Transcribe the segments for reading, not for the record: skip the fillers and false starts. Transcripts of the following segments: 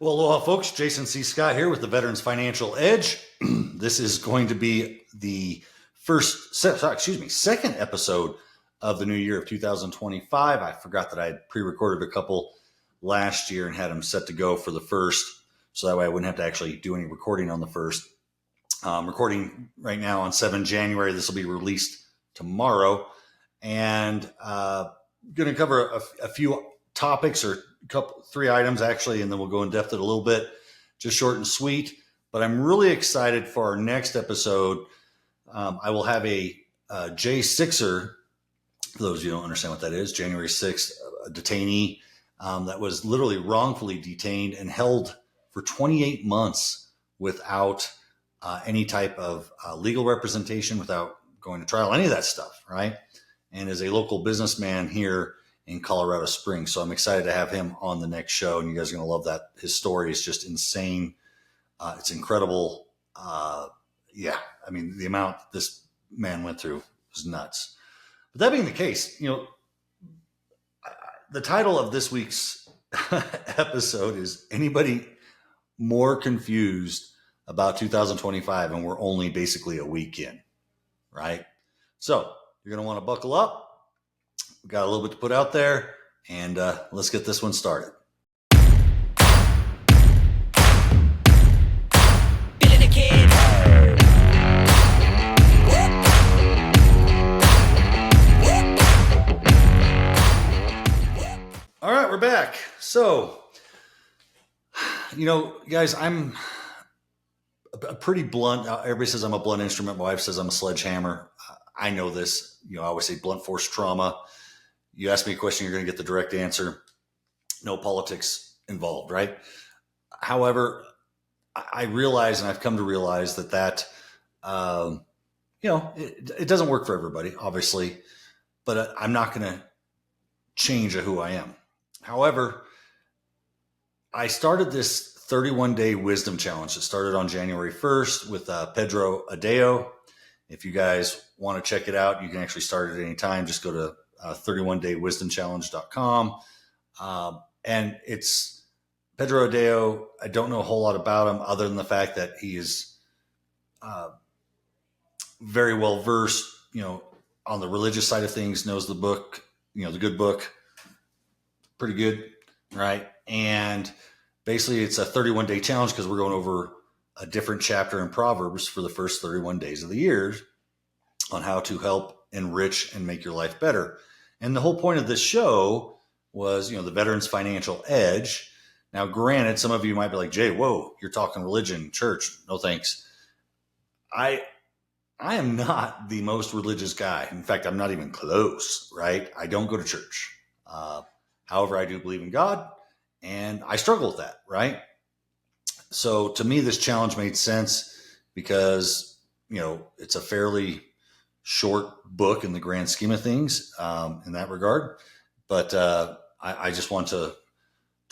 Well, aloha, folks. Jason C. Scott here with the Veterans Financial Edge. This is going to be the second episode of the new year of 2025. I forgot that I had pre-recorded a couple last year and had them set to go for the first, so that way I wouldn't have to actually do any recording on the first. Recording right now on 7 January. This will be released tomorrow, and going to cover a few topics, or three items actually, and then we'll go in depth a little bit, just short and sweet. But I'm really excited for our next episode. I will have a J6er, for those of you who don't understand what that is, January 6th, a detainee that was literally wrongfully detained and held for 28 months without any type of legal representation, without going to trial, any of that stuff, right? And is a local businessman here in Colorado Springs. So I'm excited to have him on the next show, and you guys are going to love that. His story is just insane. It's incredible. Yeah, I mean, the amount this man went through was nuts. But that being the case, the title of this week's episode is Anybody More Confused About 2025? And we're only basically a week in, right? So you're going to want to buckle up. We got a little bit to put out there, and let's get this one started. All right, we're back. So, guys, I'm a pretty blunt. Everybody says I'm a blunt instrument. My wife says I'm a sledgehammer. I know this. I always say blunt force trauma. You ask me a question, you're going to get the direct answer. No politics involved, right? However, I realize, and I've come to realize that it doesn't work for everybody, obviously, but I'm not going to change who I am. However, I started this 31-day wisdom challenge. It started on January 1st with Pedro Adao. If you guys want to check it out, you can actually start it at any time. Just go to 31daywisdomchallenge.com. And it's Pedro Adao. I don't know a whole lot about him other than the fact that he is very well versed, on the religious side of things, knows the book, the good book, pretty good, right? And basically it's a 31-day challenge because we're going over a different chapter in Proverbs for the first 31 days of the year on how to help enrich and make your life better. And the whole point of this show was, the Veterans Financial Edge. Now, granted, some of you might be like, Jay, whoa, you're talking religion, church. No, thanks. I am not the most religious guy. In fact, I'm not even close, right? I don't go to church. However, I do believe in God, and I struggle with that, right? So to me, this challenge made sense because, it's a fairly short book in the grand scheme of things in that regard. But I just want to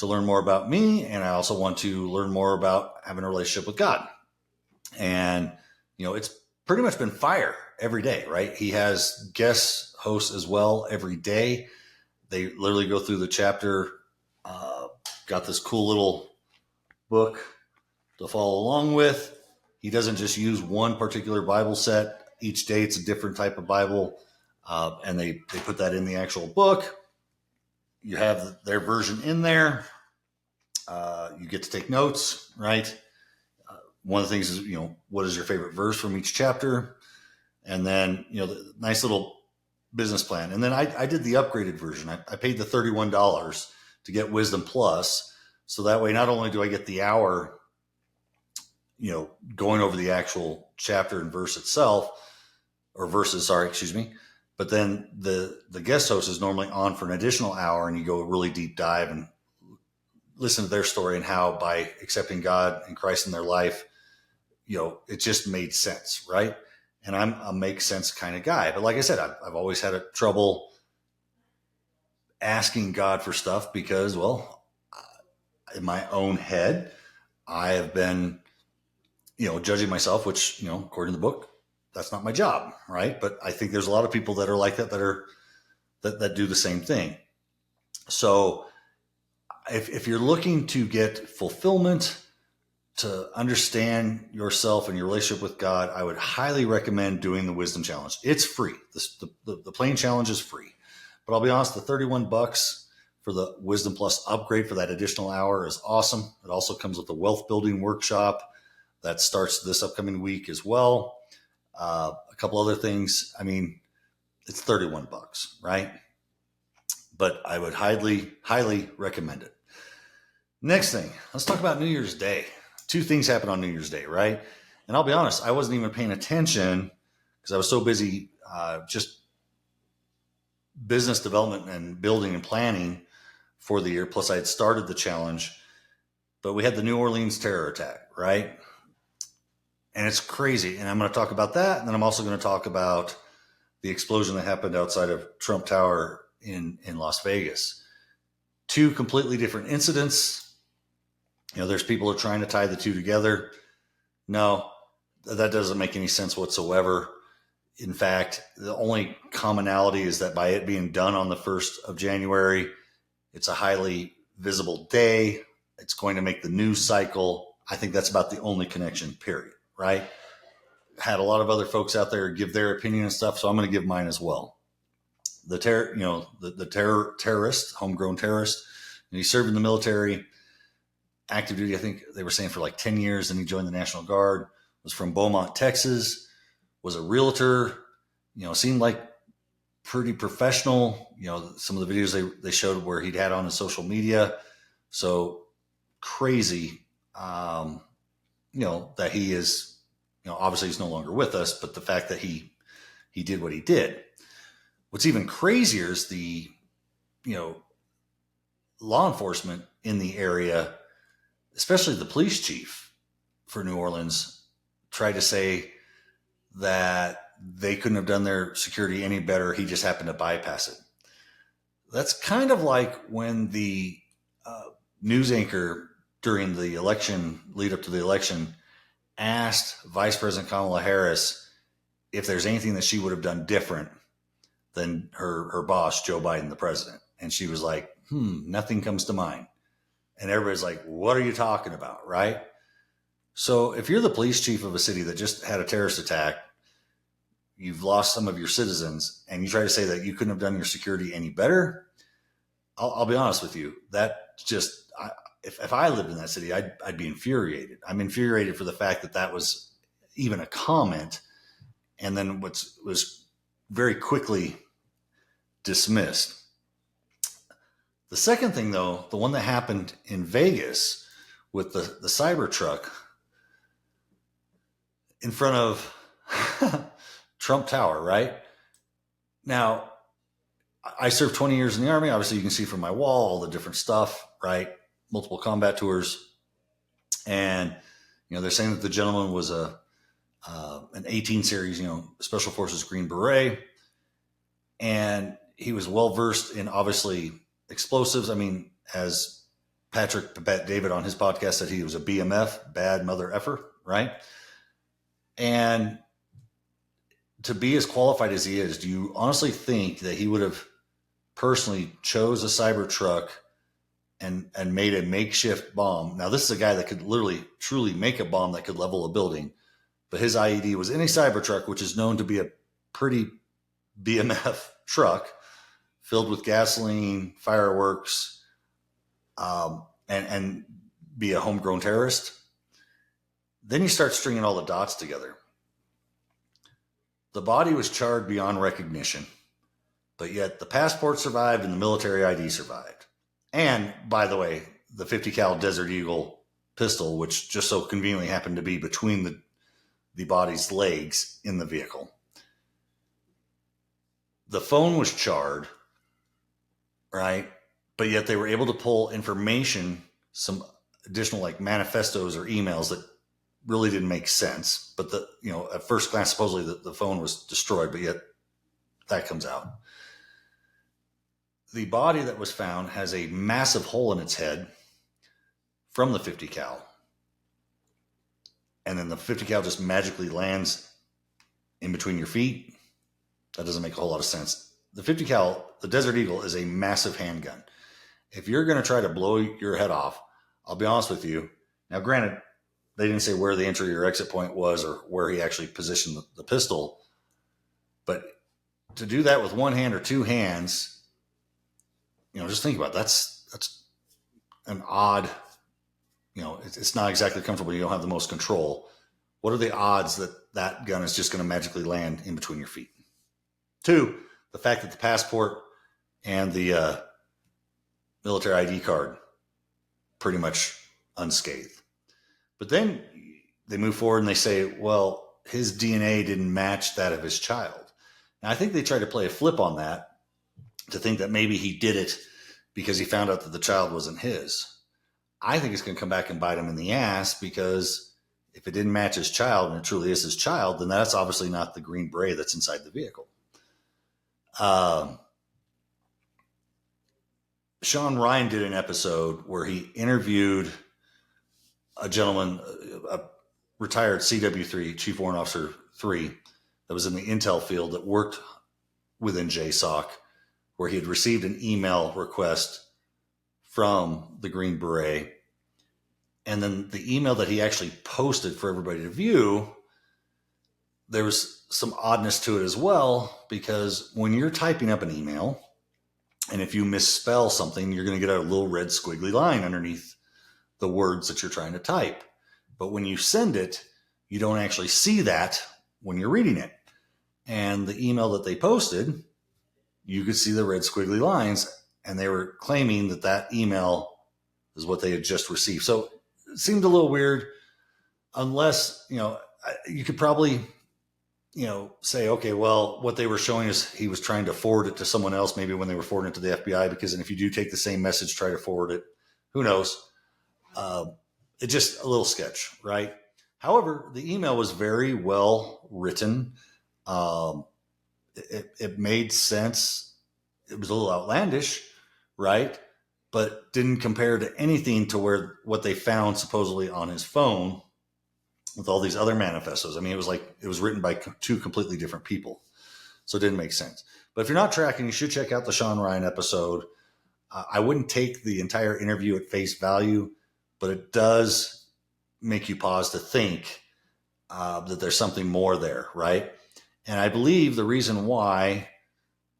learn more about me, and I also want to learn more about having a relationship with God. And, it's pretty much been fire every day, right? He has guest hosts as well every day. They literally go through the chapter, got this cool little book to follow along with. He doesn't just use one particular Bible set. Each day it's a different type of Bible, and they put that in the actual book. You have their version in there. You get to take notes, right? One of the things is, what is your favorite verse from each chapter? And then, the nice little business plan. And then I did the upgraded version. I paid the $31 to get Wisdom Plus. So that way, not only do I get the hour, going over the actual chapter and verse itself, or verses, but then the guest host is normally on for an additional hour, and you go a really deep dive and listen to their story and how by accepting God and Christ in their life, it just made sense, right? And I'm a make sense kind of guy. But like I said, I've always had trouble asking God for stuff because, in my own head, I have been, judging myself, which, according to the book, that's not my job, right? But I think there's a lot of people that are like that, that do the same thing. So if you're looking to get fulfillment, to understand yourself and your relationship with God, I would highly recommend doing the Wisdom Challenge. It's free. The plain challenge is free. But I'll be honest, the $31 for the Wisdom Plus upgrade for that additional hour is awesome. It also comes with a wealth building workshop that starts this upcoming week as well. A couple other things. I mean, it's $31, right? But I would highly, highly recommend it. Next thing, let's talk about New Year's Day. 2 things happen on New Year's Day, right? And I'll be honest, I wasn't even paying attention because I was so busy just business development and building and planning for the year. Plus, I had started the challenge, but we had the New Orleans terror attack, right? And it's crazy. And I'm going to talk about that. And then I'm also going to talk about the explosion that happened outside of Trump Tower in Las Vegas. 2 completely different incidents. There's people who are trying to tie the 2 together. No, that doesn't make any sense whatsoever. In fact, the only commonality is that by it being done on the 1st of January, it's a highly visible day. It's going to make the news cycle. I think that's about the only connection, period, right? Had a lot of other folks out there give their opinion and stuff, so I'm going to give mine as well. The terrorist, homegrown terrorist, and he served in the military, active duty, I think they were saying for like 10 years, and he joined the National Guard, was from Beaumont, Texas, was a realtor, seemed like pretty professional. Some of the videos they showed where he'd had on his social media. So crazy, that he is, obviously he's no longer with us, but the fact that he did what he did. What's even crazier is the, law enforcement in the area, especially the police chief for New Orleans, tried to say that they couldn't have done their security any better. He just happened to bypass it. That's kind of like when the news anchor during the election, lead up to the election, asked Vice President Kamala Harris if there's anything that she would have done different than her boss, Joe Biden, the president. And she was like, nothing comes to mind. And everybody's like, what are you talking about, right? So if you're the police chief of a city that just had a terrorist attack, you've lost some of your citizens, and you try to say that you couldn't have done your security any better, I'll be honest with you. That just, if I lived in that city, I'd be infuriated. I'm infuriated for the fact that was even a comment, and then was very quickly dismissed. The second thing, though, the one that happened in Vegas with the Cybertruck in front of Trump Tower, right? Now, I served 20 years in the Army. Obviously, you can see from my wall all the different stuff, right? Multiple combat tours. And, they're saying that the gentleman was an 18 series, Special Forces Green Beret. And he was well-versed in, obviously, explosives. I mean, as Patrick David on his podcast said, he was a BMF, bad mother effer, right? And to be as qualified as he is, do you honestly think that he would have personally chose a Cybertruck and made a makeshift bomb? Now, this is a guy that could literally, truly make a bomb that could level a building, but his IED was in a Cybertruck, which is known to be a pretty BMF truck filled with gasoline, fireworks, and be a homegrown terrorist. Then you start stringing all the dots together. The body was charred beyond recognition, but yet the passport survived and the military ID survived. And, by the way, the 50 cal Desert Eagle pistol, which just so conveniently happened to be between the body's legs in the vehicle. The phone was charred, right? But yet they were able to pull information, some additional like manifestos or emails that really didn't make sense. But at first glance, supposedly the phone was destroyed, but yet that comes out. The body that was found has a massive hole in its head from the 50 cal. And then the 50 cal just magically lands in between your feet. That doesn't make a whole lot of sense. The 50 cal, the Desert Eagle, is a massive handgun. if you're going to try to blow your head off, I'll be honest with you. Now, granted, they didn't say where the entry or exit point was or where he actually positioned the pistol, but to do that with one hand or two hands, just think about it. That's an odd, it's not exactly comfortable. You don't have the most control. What are the odds that that gun is just going to magically land in between your feet? 2, the fact that the passport and the military ID card pretty much unscathed. But then they move forward and they say, well, his DNA didn't match that of his child. Now, I think they tried to play a flip on that to think that maybe he did it because he found out that the child wasn't his. I think it's going to come back and bite him in the ass, because if it didn't match his child and it truly is his child, then that's obviously not the Green Beret that's inside the vehicle. Sean Ryan did an episode where he interviewed a gentleman, a retired CW3, Chief Warrant Officer 3, that was in the intel field that worked within JSOC, where he had received an email request from the Green Beret. And then the email that he actually posted for everybody to view, there was some oddness to it as well, because when you're typing up an email, and if you misspell something, you're going to get a little red squiggly line underneath the words that you're trying to type. But when you send it, you don't actually see that when you're reading it. And the email that they posted, you could see the red squiggly lines, and they were claiming that that email is what they had just received. So it seemed a little weird, unless, you could probably, say, okay, well, what they were showing is he was trying to forward it to someone else, maybe when they were forwarding it to the FBI, because if you do take the same message, try to forward it, who knows? It's just a little sketch, right? However, the email was very well written. It made sense. It was a little outlandish, right? But didn't compare to anything to what they found supposedly on his phone with all these other manifestos. I mean, it was written by 2 completely different people. So it didn't make sense. But if you're not tracking, you should check out the Sean Ryan episode. I wouldn't take the entire interview at face value, but it does make you pause to think that there's something more there, right? And I believe the reason why,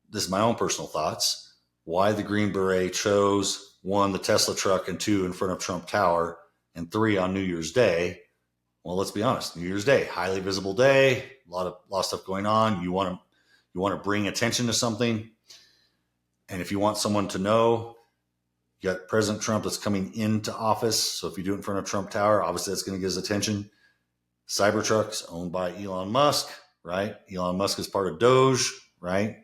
this is my own personal thoughts, why the Green Beret chose 1, the Tesla truck, and 2, in front of Trump Tower, and 3, on New Year's Day. Well, let's be honest, New Year's Day, highly visible day, a lot of stuff going on. You want to bring attention to something. And if you want someone to know, you got President Trump that's coming into office. So if you do it in front of Trump Tower, obviously that's going to get his attention. Cybertrucks owned by Elon Musk, right? Elon Musk is part of Doge, right?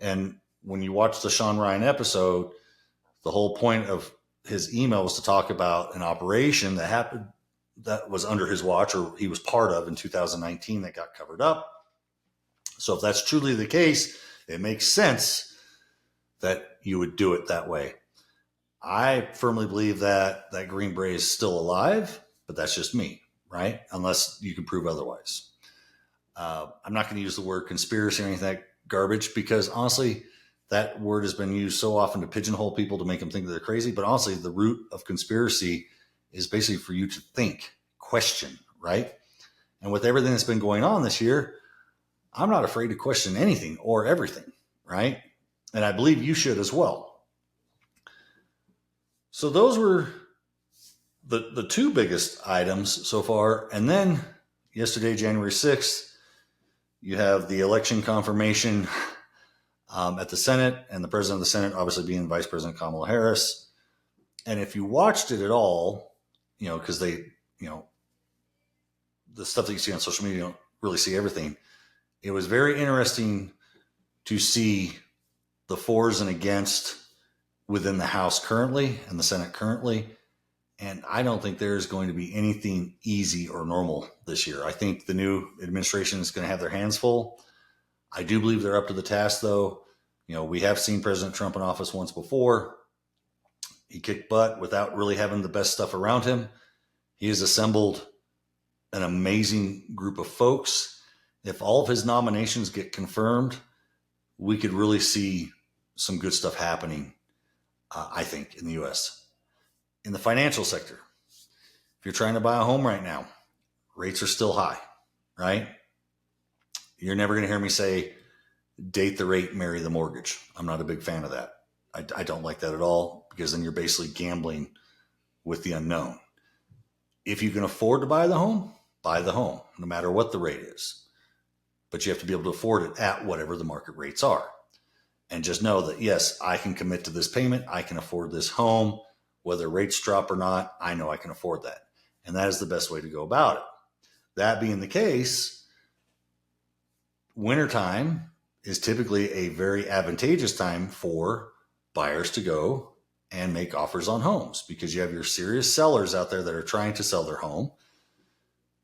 And when you watch the Sean Ryan episode, the whole point of his email was to talk about an operation that happened, that was under his watch, or he was part of, in 2019, that got covered up. So if that's truly the case, it makes sense that you would do it that way. I firmly believe that Green Beret is still alive, but that's just me, right? Unless you can prove otherwise. I'm not going to use the word conspiracy or anything like that garbage, because honestly, that word has been used so often to pigeonhole people, to make them think that they're crazy. But honestly, the root of conspiracy is basically for you to think, question, right? And with everything that's been going on this year, I'm not afraid to question anything or everything, right? And I believe you should as well. So those were the 2 biggest items so far. And then yesterday, January 6th, you have the election confirmation at the Senate, and the president of the Senate obviously being Vice President Kamala Harris. And if you watched it at all, because they, the stuff that you see on social media, you don't really see everything. It was very interesting to see the fors and against within the House currently and the Senate currently. And I don't think there's going to be anything easy or normal this year. I think the new administration is going to have their hands full. I do believe they're up to the task, though. We have seen President Trump in office once before. He kicked butt without really having the best stuff around him. He has assembled an amazing group of folks. If all of his nominations get confirmed, we could really see some good stuff happening. I think, in the U.S. In the financial sector, if you're trying to buy a home right now, rates are still high, right? You're never going to hear me say, date the rate, marry the mortgage. I'm not a big fan of that. I don't like that at all, because then you're basically gambling with the unknown. If you can afford to buy the home, no matter what the rate is. But you have to be able to afford it at whatever the market rates are. And just know that, yes, I can commit to this payment. I can afford this home. Whether rates drop or not, I know I can afford that. And that is the best way to go about it. That being the case, wintertime is typically a very advantageous time for buyers to go and make offers on homes, because you have your serious sellers out there that are trying to sell their home,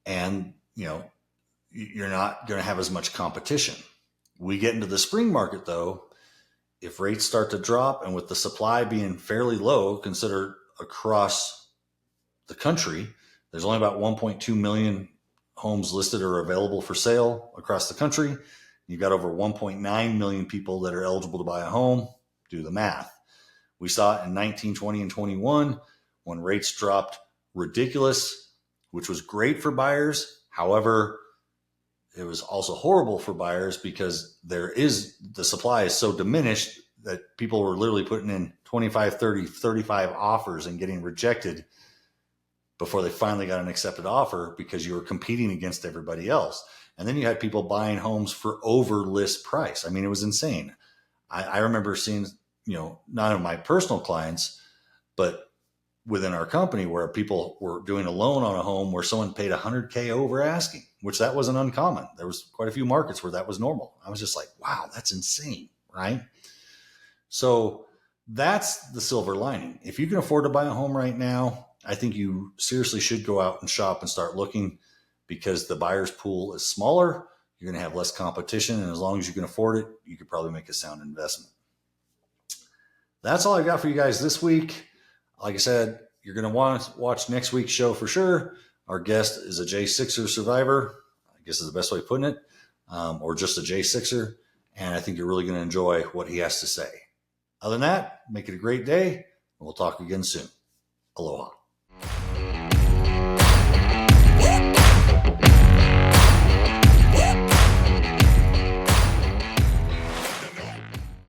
and you're not going to have as much competition. We get into the spring market, though, if rates start to drop, and with the supply being fairly low considered across the country, there's only about 1.2 million homes listed or available for sale across the country. You've got over 1.9 million people that are eligible to buy a home. Do the math. We saw it in 19, 20, and 21 when rates dropped ridiculous, which was great for buyers. However, it was also horrible for buyers, because the supply is so diminished that people were literally putting in 25, 30, 35 offers and getting rejected before they finally got an accepted offer, because you were competing against everybody else. And then you had people buying homes for over list price. I mean, it was insane. I remember seeing, not of my personal clients, but within our company, where people were doing a loan on a home where someone paid $100K over asking, which that wasn't uncommon. There was quite a few markets where that was normal. I was just like, wow, that's insane, right? So that's the silver lining. If you can afford to buy a home right now, I think you seriously should go out and shop and start looking, because the buyer's pool is smaller. You're going to have less competition. And as long as you can afford it, you could probably make a sound investment. That's all I got for you guys this week. Like I said, you're going to want to watch next week's show for sure. Our guest is a J6er survivor, I guess is the best way of putting it, or just a J6er. And I think you're really going to enjoy what he has to say. Other than that, make it a great day, and we'll talk again soon. Aloha.